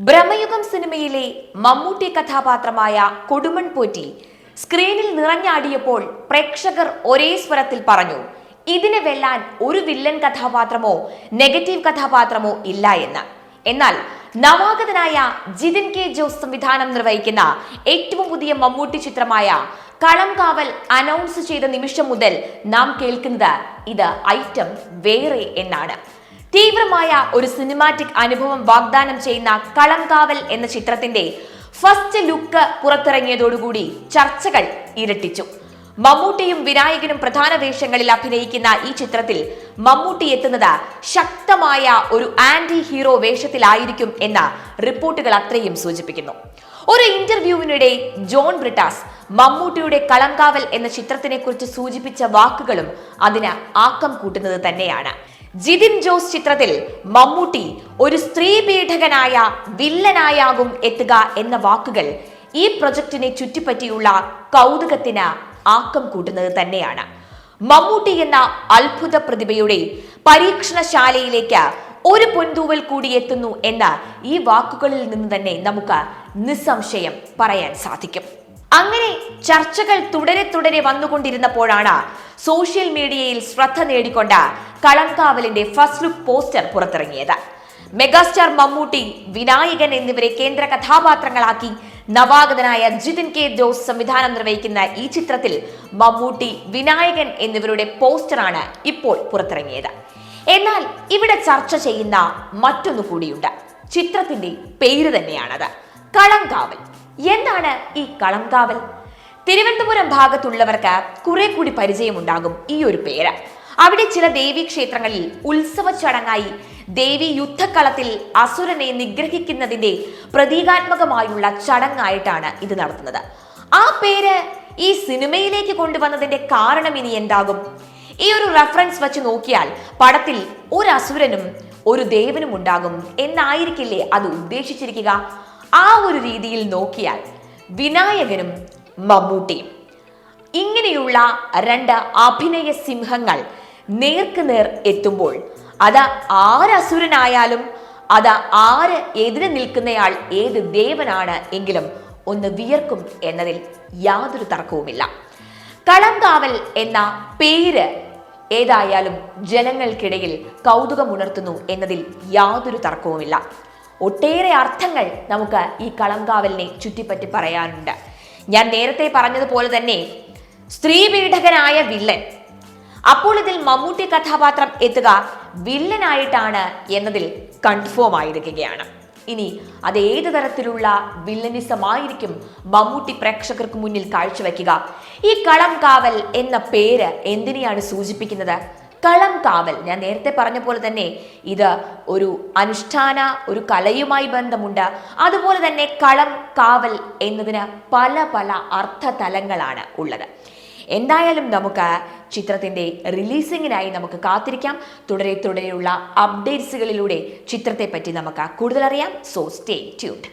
ബ്രഹ്മയുഗം സിനിമയിലെ മമ്മൂട്ടി കഥാപാത്രമായ കൊടുമൺ പോറ്റി സ്ക്രീനിൽ നിറഞ്ഞാടിയപ്പോൾ പ്രേക്ഷകർ ഒരേ സ്വരത്തിൽ പറഞ്ഞു, ഇതിനെ വെല്ലാൻ ഒരു വില്ലൻ കഥാപാത്രമോ നെഗറ്റീവ് കഥാപാത്രമോ ഇല്ല എന്ന്. എന്നാൽ നവാഗതനായ ജിതിൻ കെ ജോസ് സംവിധാനം നിർവഹിക്കുന്ന ഏറ്റവും പുതിയ മമ്മൂട്ടി ചിത്രമായ കളംകാവൽ അനൗൺസ് ചെയ്ത നിമിഷം മുതൽ നാം കേൾക്കുന്നത് ഇത് ഐറ്റം വേറെ എന്നാണ്. തീവ്രമായ ഒരു സിനിമാറ്റിക് അനുഭവം വാഗ്ദാനം ചെയ്യുന്ന കളംകാവൽ എന്ന ചിത്രത്തിന്റെ ഫസ്റ്റ് ലുക്ക് പുറത്തിറങ്ങിയതോടുകൂടി ചർച്ചകൾ ഇരട്ടിച്ചു. മമ്മൂട്ടിയും വിനായകനും പ്രധാന വേഷങ്ങളിൽ അഭിനയിക്കുന്ന ഈ ചിത്രത്തിൽ മമ്മൂട്ടി എത്തുന്നത് ശക്തമായ ഒരു ആന്റി ഹീറോ വേഷത്തിലായിരിക്കും എന്ന റിപ്പോർട്ടുകൾ അത്രയും സൂചിപ്പിക്കുന്നു. ഒരു ഇന്റർവ്യൂവിനിടെ ജോൺ ബ്രിട്ടാസ് മമ്മൂട്ടിയുടെ കളംകാവൽ എന്ന ചിത്രത്തിനെ കുറിച്ച് സൂചിപ്പിച്ച വാക്കുകളും അതിന് ആക്കം കൂട്ടുന്നത് തന്നെയാണ്. ജിതിൻ ജോസ് ചിത്രത്തിൽ മമ്മൂട്ടി ഒരു സ്ത്രീ പീഡകനായ വില്ലനായാകും എത്തുക എന്ന വാക്കുകൾ ഈ പ്രൊജക്ടിനെ ചുറ്റിപ്പറ്റിയുള്ള കൗതുകത്തിന് ആക്കം കൂട്ടുന്നത് തന്നെയാണ്. മമ്മൂട്ടി എന്ന അത്ഭുത പ്രതിഭയുടെ പരീക്ഷണശാലയിലേക്ക് ഒരു പൊൻതൂവൽ കൂടി എത്തുന്നു എന്ന ഈ വാക്കുകളിൽ നിന്ന് തന്നെ നമുക്ക് നിസ്സംശയം പറയാൻ സാധിക്കും. അങ്ങനെ ചർച്ചകൾ തുടരെ വന്നുകൊണ്ടിരുന്നപ്പോഴാണ് സോഷ്യൽ മീഡിയയിൽ ശ്രദ്ധ നേടിക്കൊണ്ട കളംകാവലിന്റെ ഫസ്റ്റ് ലുക്ക് പോസ്റ്റർ പുറത്തിറങ്ങിയത്. മെഗാസ്റ്റാർ മമ്മൂട്ടി, വിനായകൻ എന്നിവരെ കേന്ദ്ര കഥാപാത്രങ്ങളാക്കി നവാഗതനായ ജിതിൻ കെ ജോസ് സംവിധാനം നിർവഹിക്കുന്ന ഈ ചിത്രത്തിൽ മമ്മൂട്ടി, വിനായകൻ എന്നിവരുടെ പോസ്റ്ററാണ് ഇപ്പോൾ പുറത്തിറങ്ങിയത്. എന്നാൽ ഇവിടെ ചർച്ച ചെയ്യുന്ന മറ്റൊന്നു കൂടിയുണ്ട്. ചിത്രത്തിന്റെ പേര് തന്നെയാണത്, കളംകാവൽ. എന്താണ് ഈ കളംകാവൽ? തിരുവനന്തപുരം ഭാഗത്തുള്ളവർക്ക് കുറെ കൂടി പരിചയമുണ്ടാകും ഈ ഒരു പേര്. അവിടെ ചില ദേവീ ക്ഷേത്രങ്ങളിൽ ഉത്സവ ചടങ്ങായി ദേവി യുദ്ധക്കളത്തിൽ അസുരനെ നിഗ്രഹിക്കുന്നതിന്റെ പ്രതീകാത്മകമായുള്ള ചടങ്ങായിട്ടാണ് ഇത് നടത്തുന്നത്. ആ പേര് ഈ സിനിമയിലേക്ക് കൊണ്ടുവന്നതിന്റെ കാരണം ഇനി എന്താകും? ഈ ഒരു റെഫറൻസ് വെച്ച് നോക്കിയാൽ പടത്തിൽ ഒരു അസുരനും ഒരു ദേവനും ഉണ്ടാകും എന്നായിരിക്കില്ലേ അത് ഉദ്ദേശിച്ചിരിക്കുക? ആ ഒരു രീതിയിൽ നോക്കിയാൽ വിനായകനും മമ്മൂട്ടിയും ഇങ്ങനെയുള്ള രണ്ട് അഭിനയ സിംഹങ്ങൾ നേർക്കുനേർ എത്തുമ്പോൾ അത് ആരസുരനായാലും അത് ആര് എതിരെ നിൽക്കുന്നയാൾ ഏത് ദേവനാണ് എങ്കിലും ഒന്ന് വിയർക്കും എന്നതിൽ യാതൊരു തർക്കവുമില്ല. കളംകാവൽ എന്ന പേര് ഏതായാലും ജനങ്ങൾക്കിടയിൽ കൗതുകമുണർത്തുന്നു എന്നതിൽ യാതൊരു തർക്കവുമില്ല. ഒട്ടേറെ അർത്ഥങ്ങൾ നമുക്ക് ഈ കളംകാവലിനെ ചുറ്റിപ്പറ്റി പറയാനുണ്ട്. ഞാൻ നേരത്തെ പറഞ്ഞതുപോലെ തന്നെ സ്ത്രീ പീഡകനായ വില്ലൻ, അപ്പോൾ ഇതിൽ മമ്മൂട്ടി കഥാപാത്രം എത്തുക വില്ലനായിട്ടാണ് എന്നതിൽ കൺഫേം ആയിരിക്കുകയാണ്. ഇനി അത് ഏത് തരത്തിലുള്ള വില്ലനിസം ആയിരിക്കും മമ്മൂട്ടി പ്രേക്ഷകർക്ക് മുന്നിൽ കാഴ്ചവെക്കുക? ഈ കളംകാവൽ എന്ന പേര് എന്തിനെയാണ് സൂചിപ്പിക്കുന്നത്? കളംകാവൽ, ഞാൻ നേരത്തെ പറഞ്ഞ പോലെ തന്നെ ഇത് ഒരു അനുഷ്ഠാന, ഒരു കലയുമായി ബന്ധമുണ്ട്. അതുപോലെ തന്നെ കളം കാവൽ എന്നതിന് പല പല അർത്ഥതലങ്ങളാണ് ഉള്ളത്. എന്തായാലും നമുക്ക് ചിത്രത്തിന്റെ റിലീസിങ്ങിനായി നമുക്ക് കാത്തിരിക്കാം. തുടരെയുള്ള അപ്ഡേറ്റ്സുകളിലൂടെ ചിത്രത്തെ പറ്റി നമുക്ക് കൂടുതൽ അറിയാം. So stay tuned.